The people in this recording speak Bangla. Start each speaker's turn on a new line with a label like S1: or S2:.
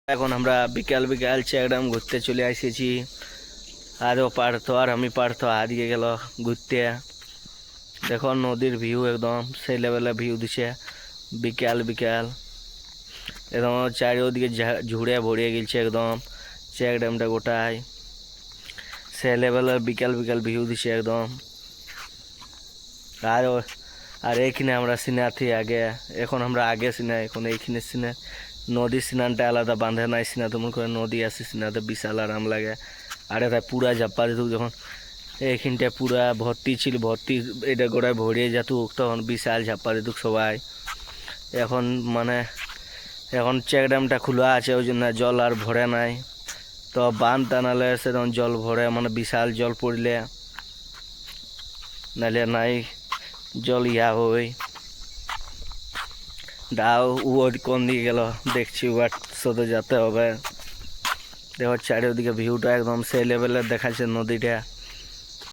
S1: এখন আমরা বিকাল বিকাল চেকড্যাম ঘুরতে চলে এসেছি। আরও পারতো আর আমি পারতো হারিয়ে গেল ঘুরতে। দেখো নদীর ভিউ একদম সেই লেভেলে ভিউ দিছে বিকাল বিকাল। একদম চারিদিকে ঝুড়ে ভরিয়ে গেছে একদম চেকড্যামটা গোটায়। সেই লেভেলের বিকাল বিকাল ভিউ দিছে একদম। আর আর এইখানে আমরা সিনাথি আগে, এখন আমরা আগে সিনা, এখন এইখানে সিনা। নদীর স্নানটা আলাদা, বাঁধে নাই সিনা তেমন করে নদী আছে সিনাতে বিশাল আরাম লাগে। আর এটা পুরা ঝাপ্পা দিত যখন এইখানটা পুরা ভর্তি ছিল, ভর্তি এটা গোড়ায় ভরিয়ে যেত, তখন বিশাল ঝাপ্পা দিত সবাই। এখন মানে এখন চেকড্যামটা খোলা আছে, ওই জন্য জল আর ভরে নাই। তো বান টানালে সেরকম জল ভরে, মানে বিশাল জল পড়লে নাহলে নাই জল হই। ডাও ওর কোন দিকে গেল দেখছি, বাট শুধু যেতে হবে। দেখো চারিদিকে ভিউটা একদম সেই লেভেলের দেখাচ্ছে নদীটা।